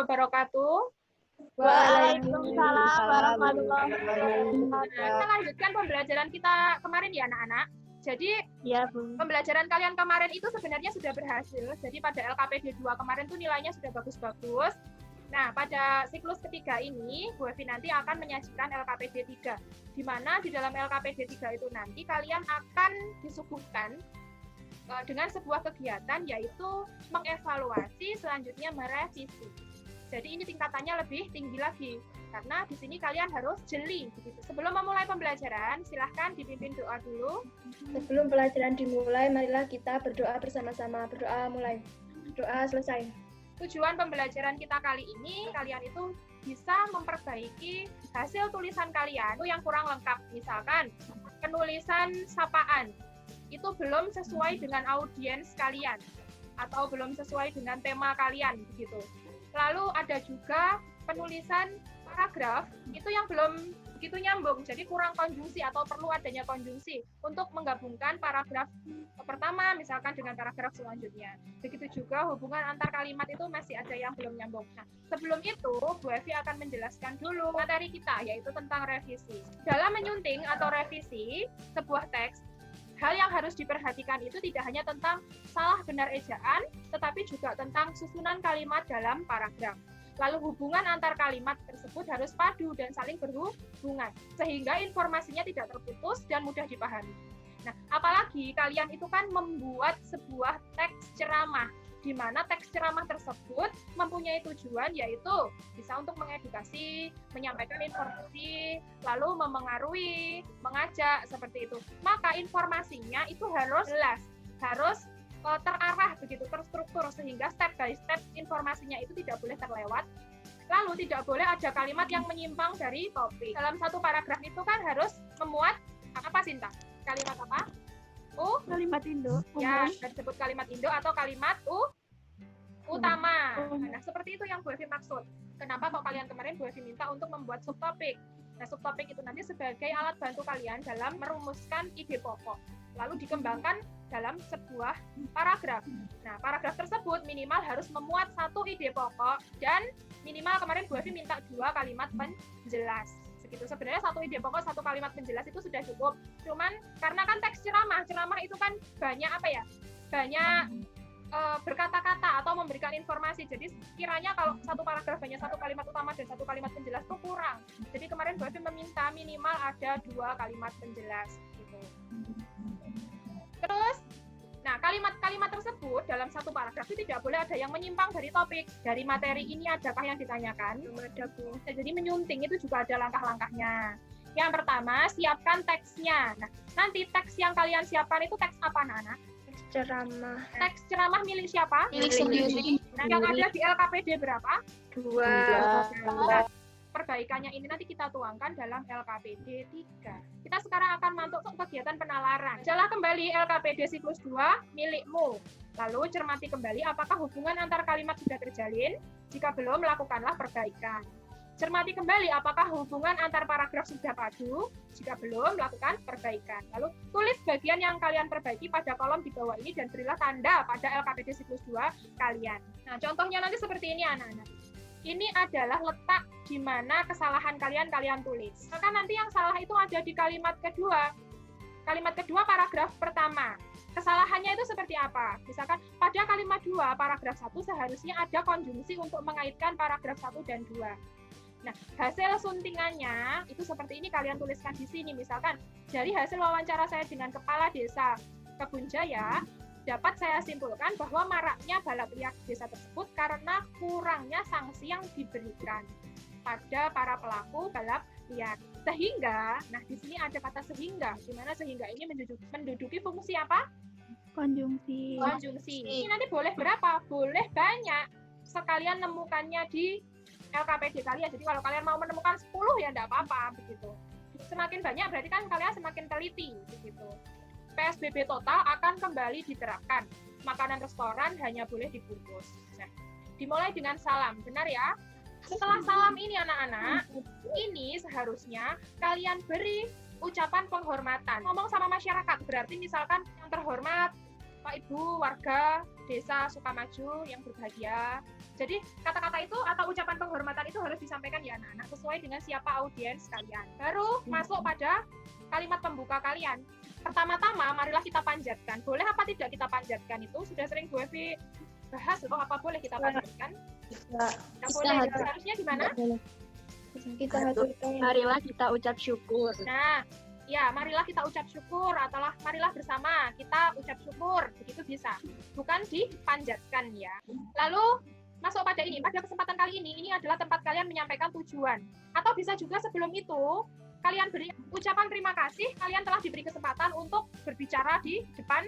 wabarakatuh. Waalaikumsalam warahmatullahi wabarakatuh. Kita lanjutkan pembelajaran kita kemarin ya anak-anak. Jadi Ya, Bu. pembelajaran kalian kemarin itu sebenarnya sudah berhasil. Jadi pada LKPD 2 kemarin tuh nilainya sudah bagus-bagus. Nah, pada siklus ketiga ini, Bu Evi nanti akan menyajikan LKPD 3. Di mana di dalam LKPD 3 itu nanti kalian akan disuguhkan dengan sebuah kegiatan, yaitu mengevaluasi, selanjutnya merevisi. Jadi ini tingkatannya lebih tinggi lagi, karena di sini kalian harus jeli. Begitu. Sebelum memulai pembelajaran, silahkan dipimpin doa dulu. Sebelum pelajaran dimulai, marilah kita berdoa bersama-sama. Berdoa mulai. Doa selesai. Tujuan pembelajaran kita kali ini, kalian itu bisa memperbaiki hasil tulisan kalian itu yang kurang lengkap. Misalkan, penulisan sapaan itu belum sesuai dengan audiens kalian, atau belum sesuai dengan tema kalian, begitu. Lalu ada juga penulisan paragraf itu yang belum begitu nyambung, jadi kurang konjungsi atau perlu adanya konjungsi untuk menggabungkan paragraf pertama misalkan dengan paragraf selanjutnya. Begitu juga hubungan antar kalimat itu masih ada yang belum nyambung. Nah, sebelum itu Bu Evi akan menjelaskan dulu materi kita, yaitu tentang revisi. Dalam menyunting atau revisi sebuah teks, hal yang harus diperhatikan itu tidak hanya tentang salah benar ejaan, tetapi juga tentang susunan kalimat dalam paragraf. Lalu hubungan antar kalimat tersebut harus padu dan saling berhubungan, sehingga informasinya tidak terputus dan mudah dipahami. Nah, apalagi kalian itu kan membuat sebuah teks ceramah, di mana teks ceramah tersebut mempunyai tujuan, yaitu bisa untuk mengedukasi, menyampaikan informasi, lalu memengaruhi, mengajak, seperti itu. Maka informasinya itu harus jelas, harus terarah, begitu, terstruktur, sehingga step by step informasinya itu tidak boleh terlewat. Lalu tidak boleh ada kalimat yang menyimpang dari topik. Dalam satu paragraf itu kan harus memuat apa, Sinta? Kalimat apa? Kalimat Indo. Ya, disebut kalimat Indo atau kalimat utama. Nah, seperti itu yang Bu Evi maksud. Kenapa kok kalian kemarin Bu Evi minta untuk membuat subtopik? Nah, subtopik itu nanti sebagai alat bantu kalian dalam merumuskan ide pokok, lalu dikembangkan dalam sebuah paragraf. Nah, paragraf tersebut minimal harus memuat satu ide pokok dan minimal kemarin Bu Evi minta 2 kalimat penjelas. Segitu. Sebenarnya satu ide pokok, 1 kalimat penjelas itu sudah cukup. Cuman karena kan teks ceramah itu kan banyak apa ya? Banyak berkata-kata atau memberikan informasi. Jadi kiranya kalau satu paragraf hanya 1 kalimat utama dan 1 kalimat penjelas itu kurang. Jadi kemarin Bu Evi meminta minimal ada 2 kalimat penjelas gitu. Terus, nah kalimat-kalimat tersebut dalam satu paragraf itu tidak boleh ada yang menyimpang dari topik. Dari materi ini adakah yang ditanyakan? Ada, Bu. Jadi menyunting itu juga ada langkah-langkahnya. Yang pertama, siapkan teksnya. Nah, nanti teks yang kalian siapkan itu teks apa, Nana? Ceramah. Teks ceramah milik siapa? Milik sendiri. Nah, yang ada di LKPD berapa? 2. Perbaikannya ini nanti kita tuangkan dalam LKPD 3. Kita sekarang akan masuk ke kegiatan penalaran. Bacalah kembali LKPD siklus 2 milikmu. Lalu cermati kembali apakah hubungan antar kalimat sudah terjalin. Jika belum, lakukanlah perbaikan. Cermati kembali apakah hubungan antar paragraf sudah padu. Jika belum, lakukan perbaikan. Lalu tulis bagian yang kalian perbaiki pada kolom di bawah ini dan berilah tanda pada LKPD siklus 2 kalian. Nah, contohnya nanti seperti ini anak-anak. Ini adalah letak di mana kesalahan kalian tulis. Maka nanti yang salah itu ada di kalimat kedua. Kalimat kedua paragraf pertama. Kesalahannya itu seperti apa? Misalkan pada kalimat 2 paragraf 1 seharusnya ada konjungsi untuk mengaitkan paragraf 1 dan 2. Nah, hasil suntingannya itu seperti ini kalian tuliskan di sini. Misalkan dari hasil wawancara saya dengan Kepala Desa Kebunjaya, dapat saya simpulkan bahwa maraknya balap liar desa tersebut karena kurangnya sanksi yang diberikan pada para pelaku balap liar. Sehingga, nah di sini ada kata sehingga, di mana sehingga ini menduduki fungsi apa? Konjungsi. Konjungsi. Ini nanti boleh berapa? Boleh banyak. Sekalian nemukannya di LKPD kalian. Jadi kalau kalian mau menemukan 10 ya enggak apa-apa begitu. Semakin banyak berarti kan kalian semakin teliti begitu. PSBB total akan kembali diterapkan. Makanan restoran hanya boleh dibungkus. Nah, dimulai dengan salam, benar ya? Setelah salam ini anak-anak, ini seharusnya kalian beri ucapan penghormatan. Ngomong sama masyarakat, berarti misalkan yang terhormat Pak Ibu warga Desa Sukamaju yang berbahagia. Jadi kata-kata itu atau ucapan penghormatan itu harus disampaikan ya anak-anak sesuai dengan siapa audiens kalian. Baru masuk pada kalimat pembuka kalian. Pertama-tama marilah kita panjatkan. Boleh apa tidak kita panjatkan itu sudah sering Bu Evi bahas loh, apa boleh kita panjatkan? Tidak boleh. Harusnya gimana? Kita haturkan. Marilah kita ucap syukur. Nah, ya, marilah kita ucap syukur atau marilah bersama kita ucap syukur, begitu bisa. Bukan dipanjatkan ya. Lalu masuk pada ini, pada kesempatan kali ini adalah tempat kalian menyampaikan tujuan. Atau bisa juga sebelum itu, kalian beri ucapan terima kasih, kalian telah diberi kesempatan untuk berbicara di depan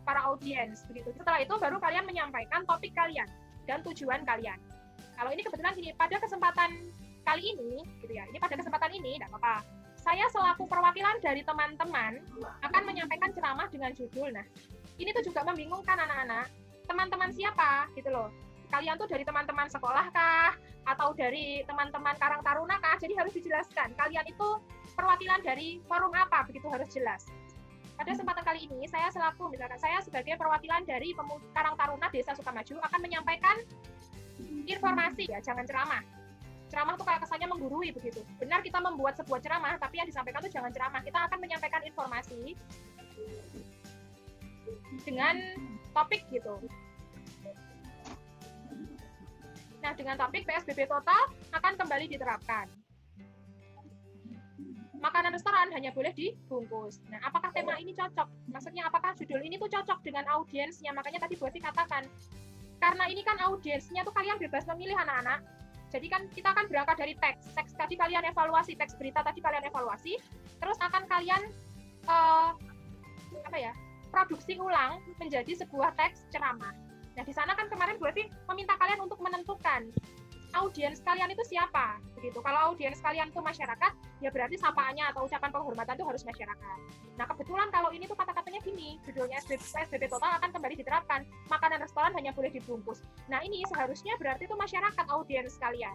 para audiens. Begitu. Setelah itu baru kalian menyampaikan topik kalian dan tujuan kalian. Kalau ini kebetulan gini, pada kesempatan kali ini, gitu ya, ini pada kesempatan ini, tidak apa-apa. Saya selaku perwakilan dari teman-teman akan menyampaikan ceramah dengan judul. Nah, ini tuh juga membingungkan anak-anak. Teman-teman siapa gitu loh. Kalian tuh dari teman-teman sekolah kah? Atau dari teman-teman Karang Taruna kah? Jadi harus dijelaskan. Kalian itu perwakilan dari forum apa? Begitu harus jelas. Pada kesempatan kali ini, saya selaku, misalkan saya sebagai perwakilan dari Karang Taruna Desa Sukamaju akan menyampaikan informasi ya, jangan ceramah. Ceramah tuh kayak kesannya menggurui begitu. Benar kita membuat sebuah ceramah, tapi yang disampaikan tuh jangan ceramah. Kita akan menyampaikan informasi dengan topik gitu. Nah, dengan topik PSBB total akan kembali diterapkan. Makanan restoran hanya boleh dibungkus. Nah, apakah tema ini cocok? Maksudnya apakah judul ini tuh cocok dengan audiensnya? Makanya tadi Bu Evi katakan, karena ini kan audiensnya tuh kalian bebas memilih anak-anak. Jadi kan kita akan berangkat dari teks tadi kalian evaluasi, teks berita tadi kalian evaluasi, terus akan kalian produksi ulang menjadi sebuah teks ceramah. Nah di sana kan kemarin Bu Evi meminta kalian untuk menentukan audiens kalian itu siapa, begitu. Kalau audiens kalian itu masyarakat, ya berarti sapaannya atau ucapan penghormatan itu harus masyarakat. Nah kebetulan kalau ini tuh kata-katanya gini, judulnya PSBB total akan kembali diterapkan, makanan restoran hanya boleh dibungkus. Nah ini seharusnya berarti itu masyarakat audiens kalian.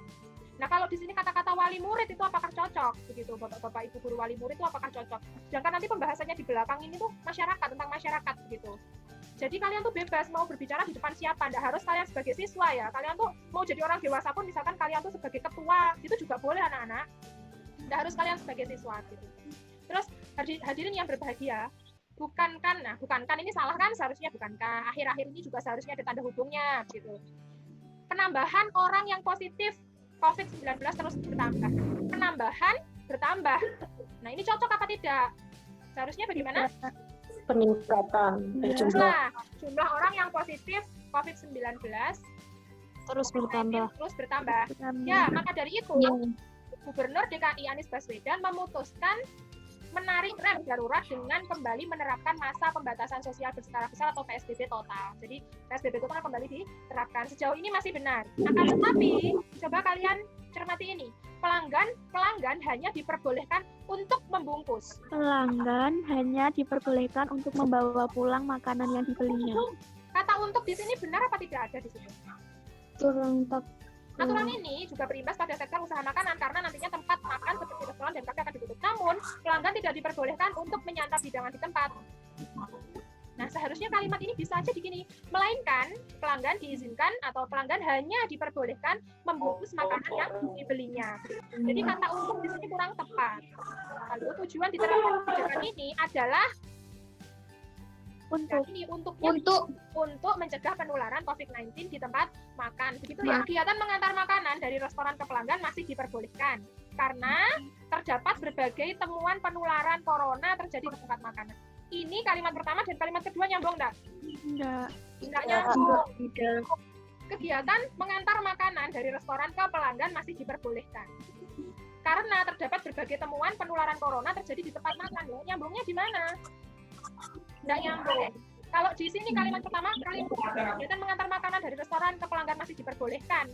Nah kalau di sini kata-kata wali murid itu apakah cocok, begitu bapak-bapak ibu guru wali murid itu apakah cocok? Sedangkan nanti pembahasannya di belakang ini tuh masyarakat, tentang masyarakat, begitu. Jadi kalian tuh bebas mau berbicara di depan siapa, nggak harus kalian sebagai siswa ya. Kalian tuh mau jadi orang dewasa pun, misalkan kalian tuh sebagai ketua, itu juga boleh anak-anak. Nggak harus kalian sebagai siswa gitu. Terus hadirin yang berbahagia, bukankan ini salah kan, seharusnya bukankah. Akhir-akhir ini juga seharusnya ada tanda hubungnya gitu. Penambahan orang yang positif COVID-19 terus bertambah. Penambahan bertambah. Nah ini cocok apa tidak? Seharusnya bagaimana? Peningkatan jumlah orang yang positif COVID-19 Terus bertambah. Ya, maka dari itu Gubernur DKI Anies Baswedan memutuskan menarik rem darurat dengan kembali menerapkan masa pembatasan sosial berskala besar atau PSBB total. Jadi PSBB total kembali diterapkan. Sejauh ini masih benar. Akan tetapi coba kalian cermati ini. Pelanggan hanya diperbolehkan untuk membungkus. Pelanggan hanya diperbolehkan untuk membawa pulang makanan yang dibelinya. Kata untuk di sini benar apa tidak ada di sini? Aturan ini juga berimbas pada sektor usaha makanan karena nantinya tempat makan seperti restoran dan kafe akan ditutup. Namun, pelanggan tidak diperbolehkan untuk menyantap hidangan di tempat. Nah, seharusnya kalimat ini bisa aja begini, melainkan pelanggan diizinkan atau pelanggan hanya diperbolehkan membungkus makanan yang dibelinya. Jadi kata untuk di sini kurang tepat. Lalu tujuan diterapkan kebijakan ini adalah untuk mencegah penularan COVID-19 di tempat makan. Begitu ya. Kegiatan mengantar makanan dari restoran ke pelanggan masih diperbolehkan karena terdapat berbagai temuan penularan corona terjadi di tempat makanan. Ini kalimat pertama dan kalimat kedua nyambung enggak? Enggak nyambung. Kegiatan mengantar makanan dari restoran ke pelanggan masih diperbolehkan. Karena terdapat berbagai temuan penularan corona terjadi di tempat makan. Loh, nyambungnya di mana? Enggak nyambung. Kalau di sini kalimat pertama, kegiatan mengantar makanan dari restoran ke pelanggan masih diperbolehkan.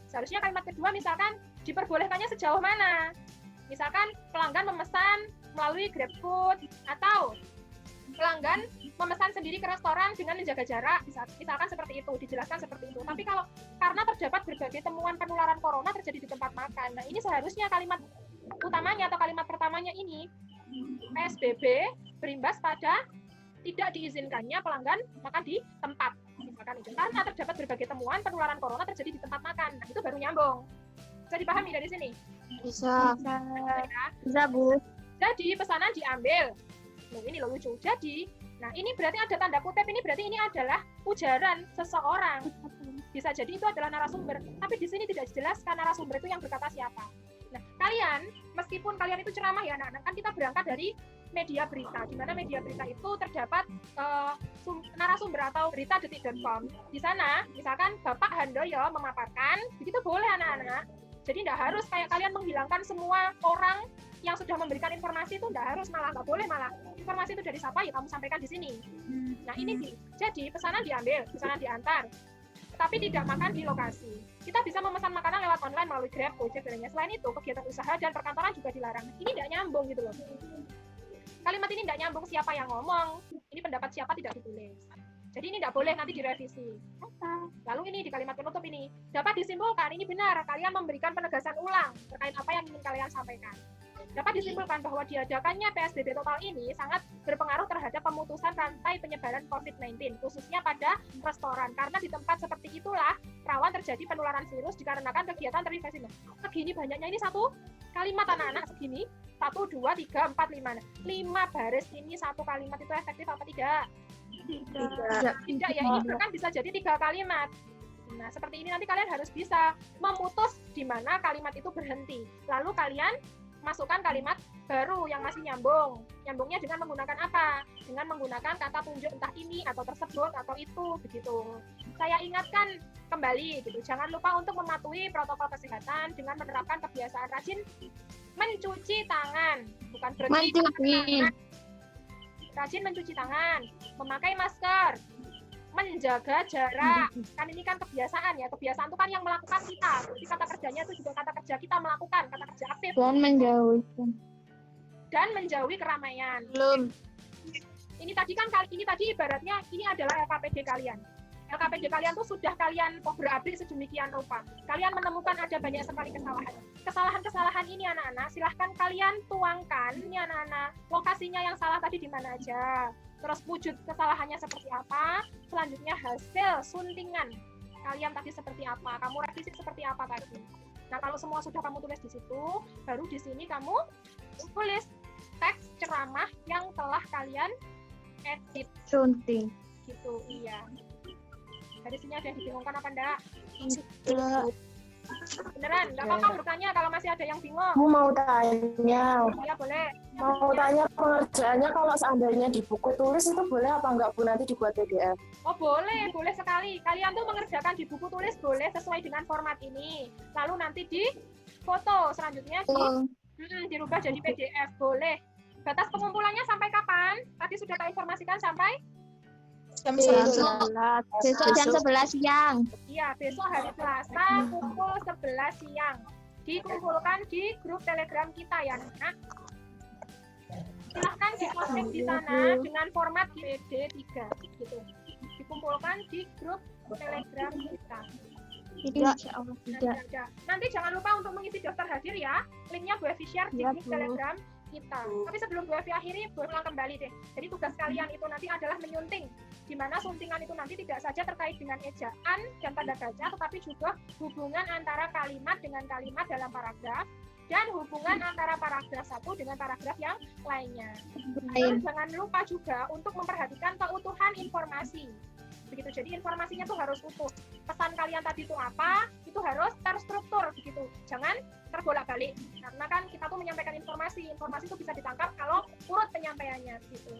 Seharusnya kalimat kedua misalkan diperbolehkannya sejauh mana? Misalkan pelanggan memesan melalui GrabFood atau pelanggan memesan sendiri ke restoran dengan menjaga jarak, misalkan seperti itu, dijelaskan seperti itu. Tapi kalau karena terdapat berbagai temuan penularan corona terjadi di tempat makan, nah ini seharusnya kalimat utamanya atau kalimat pertamanya ini PSBB berimbas pada tidak diizinkannya pelanggan makan di tempat. makan itu. Karena terdapat berbagai temuan penularan corona terjadi di tempat makan. Nah, itu baru nyambung. Bisa dipahami dari sini? Bisa. Ya. Bisa, Bu. Jadi pesanan diambil. Loh, ini loh lucu. Jadi, nah ini berarti ada tanda kutip, ini berarti ini adalah ujaran seseorang. Bisa jadi itu adalah narasumber, tapi di sini tidak dijelaskan narasumber itu yang berkata siapa. Nah, kalian, meskipun kalian itu ceramah ya anak-anak, kan kita berangkat dari media berita, di mana media berita itu terdapat narasumber atau berita.detik.com. Di sana, misalkan Bapak Handoyo memaparkan, begitu boleh anak-anak. Jadi tidak harus kayak kalian menghilangkan semua orang yang sudah memberikan informasi itu, tidak harus, malah nggak boleh, malah informasi itu dari siapa ya kamu sampaikan di sini. Nah ini jadi pesanan diambil, pesanan diantar, tapi tidak makan di lokasi. Kita bisa memesan makanan lewat online melalui Grab, Gojek, dan lainnya. Selain itu, kegiatan usaha dan perkantoran juga dilarang. Ini tidak nyambung gitu loh. Kalimat ini tidak nyambung siapa yang ngomong, ini pendapat siapa tidak ditulis. Jadi ini tidak boleh, nanti direvisi. Lalu ini di kalimat penutup ini, dapat disimpulkan, ini benar, kalian memberikan penegasan ulang terkait apa yang ingin kalian sampaikan. Dapat disimpulkan bahwa diadakannya PSBB total ini sangat berpengaruh terhadap pemutusan rantai penyebaran COVID-19, khususnya pada restoran. Karena di tempat seperti itulah rawan terjadi penularan virus dikarenakan kegiatan terinfeksi. Segini banyaknya ini satu kalimat anak-anak segini, 1, 2, 3, 4, 5. 5 baris ini satu kalimat itu efektif apa tidak? Tidak ya, ini bahkan bisa jadi 3 kalimat. Nah, seperti ini nanti kalian harus bisa memutus di mana kalimat itu berhenti. Lalu kalian masukkan kalimat baru yang masih nyambung. Nyambungnya dengan menggunakan apa? Dengan menggunakan kata tunjuk entah ini atau tersebut atau itu begitu. Saya ingatkan kembali gitu. Jangan lupa untuk mematuhi protokol kesehatan dengan menerapkan kebiasaan rajin mencuci tangan, bukan berhenti tangan. Rajin mencuci tangan, memakai masker, menjaga jarak. Kan ini kan kebiasaan ya. Kebiasaan itu kan yang melakukan kita. Jadi kata kerjanya itu juga kata kerja kita melakukan, kata kerja aktif. Dan menjauhi keramaian. Belum. Ini tadi kan ini tadi ibaratnya ini adalah LKPD kalian. LKPD kalian tuh sudah kalian obrak-abrik sedemikian rupa. Kalian menemukan ada banyak sekali kesalahan. Kesalahan-kesalahan ini anak-anak silahkan kalian tuangkan ini anak-anak. Lokasinya yang salah tadi di mana aja. Terus wujud kesalahannya seperti apa, selanjutnya hasil suntingan kalian tadi seperti apa, kamu revisi seperti apa tadi. Nah kalau semua sudah kamu tulis di situ, baru di sini kamu tulis teks ceramah yang telah kalian edit. Sunting. Gitu, iya. Dari sini ada yang dibingungkan apa enggak? Beneran, nggak apa-apa bertanya kalau masih ada yang bingung. Aku mau tanya. Iya boleh. Mau tanya pengerjaannya kalau seandainya di buku tulis itu boleh apa enggak Bu nanti dibuat PDF? Oh boleh, boleh sekali. Kalian tuh mengerjakan di buku tulis boleh sesuai dengan format ini. Lalu nanti di foto selanjutnya dirubah jadi PDF boleh. Batas pengumpulannya sampai kapan? Tadi sudah saya informasikan sampai Jam Besok jam 11 siang. iya besok hari Selasa pukul 11 siang. Dikumpulkan di grup Telegram kita ya nak. Silahkan diposting di sana dengan format PD3 gitu. Dikumpulkan di grup Telegram kita. Tidak, tidak. Nanti jangan lupa untuk mengisi daftar hadir ya. Linknya Bu Evi share di grup Telegram kita. Tapi sebelum Bu Evi akhiri, Bu ulang kembali deh. Jadi tugas kalian itu nanti adalah menyunting. Di mana suntingan itu nanti tidak saja terkait dengan ejaan dan tanda baca, tetapi juga hubungan antara kalimat dengan kalimat dalam paragraf dan hubungan antara paragraf satu dengan paragraf yang lainnya. Dan jangan lupa juga untuk memperhatikan keutuhan informasi. Begitu, jadi informasinya tuh harus utuh. Pesan kalian tadi itu apa, itu harus terstruktur begitu. Jangan terbolak-balik. Karena kan kita tuh menyampaikan informasi itu bisa ditangkap kalau urut penyampaiannya gitu.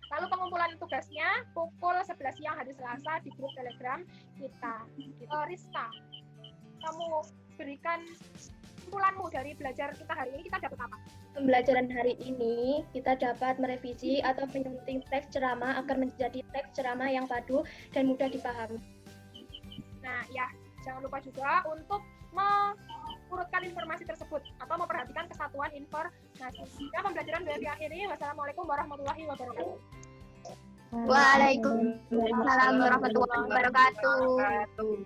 Lalu pengumpulan tugasnya pukul 11 siang hari Selasa di grup Telegram kita. Rizka, kamu berikan kesimpulanmu dari belajar kita hari ini, kita dapat apa? Pembelajaran hari ini kita dapat merevisi atau menyunting teks ceramah agar menjadi teks ceramah yang padu dan mudah dipahami. Nah ya, jangan lupa juga untuk mengurutkan informasi tersebut atau memperhatikan kesatuan informasi. Ya, pembelajaran dari akhir ini. Wassalamualaikum warahmatullahi wabarakatuh. Waalaikumsalam warahmatullahi wabarakatuh.